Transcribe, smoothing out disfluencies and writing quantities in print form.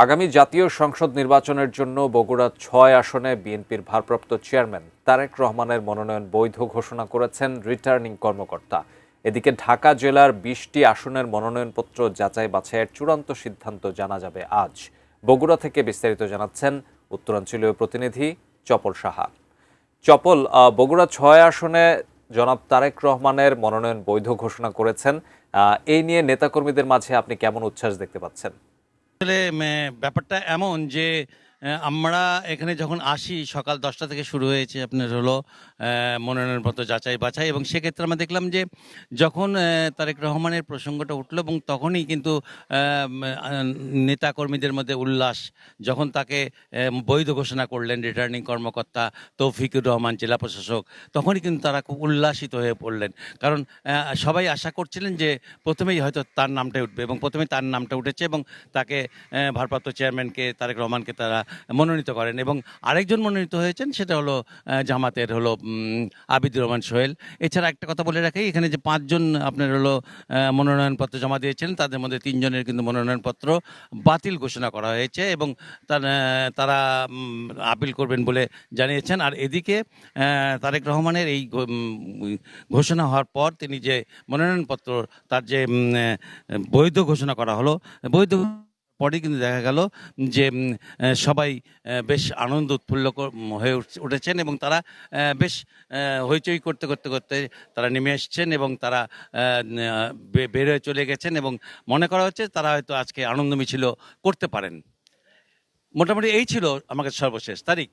আগামী জাতীয় সংসদ নির্বাচনের জন্য বগুড়া ৬ আসনে বিএনপির ভারপ্রাপ্ত চেয়ারম্যান তারেক রহমানের মনোনয়ন বৈধ ঘোষণা করেছেন রিটার্নিং কর্মকর্তা। এদিকে ঢাকা জেলার ২০টি আসনের মনোনয়নপত্র যাচাই বাছাইয়ের চূড়ান্ত সিদ্ধান্ত জানা যাবে আজ। বগুড়া থেকে বিস্তারিত জানাচ্ছেন উত্তরাঞ্চলীয় প্রতিনিধি চপল সাহা। চপল, বগুড়া ৬ আসনে জনাব তারেক রহমানের মনোনয়ন বৈধ ঘোষণা করেছেন। এই নিয়ে নেতাকর্মীদের মাঝে আপনি কেমন উচ্ছ্বাস দেখতে পাচ্ছেন? আসলে ব্যাপারটা এমন যে আমরা এখানে যখন আসি সকাল ১০টা থেকে শুরু হয়েছে আপনার হলো মনোনয়নপত্র যাচাই বাছাই, এবং সেক্ষেত্রে আমরা দেখলাম যে যখন তারেক রহমানের প্রসঙ্গটা উঠলো এবং তখনই কিন্তু নেতাকর্মীদের মধ্যে উল্লাস, যখন তাকে বৈধ ঘোষণা করলেন রিটার্নিং কর্মকর্তা তৌফিকুর রহমান জেলা প্রশাসক, তখনই কিন্তু তারা খুব উল্লাসিত হয়ে পড়লেন। কারণ সবাই আশা করছিলেন যে প্রথমেই হয়তো তার নামটা উঠবে, এবং প্রথমেই তার নামটা উঠেছে এবং তাকে ভারপ্রাপ্ত চেয়ারম্যানকে তারেক রহমানকে তারা মনোনীত করেন। এবং আরেকজন মনোনীত হয়েছেন সেটা হলো জামাতের হলো আবিদুর রহমান সোহেল। এছাড়া একটা কথা বলে রাখি, এখানে যে ৫ জন আপনার হলো মনোনয়নপত্র জমা দিয়েছিলেন তাদের মধ্যে ৩ জনের কিন্তু মনোনয়নপত্র বাতিল ঘোষণা করা হয়েছে এবং তারা আপিল করবেন বলে জানিয়েছেন। আর এদিকে তারেক রহমানের এই ঘোষণা হওয়ার পর তিনি যে মনোনয়নপত্র তার যে বৈধ ঘোষণা করা হলো, বৈধ পরে কিন্তু দেখা গেল যে সবাই বেশ আনন্দ উৎফুল্ল হয়ে উঠেছেন এবং তারা বেশ হইচই করতে করতে করতে তারা নেমে এসছেন এবং তারা বের হয়ে চলে গেছেন এবং মনে করা হচ্ছে তারা হয়তো আজকে আনন্দ মিছিল করতে পারেন। মোটামুটি এই ছিল আমার কাছে সর্বশেষ তারিখ।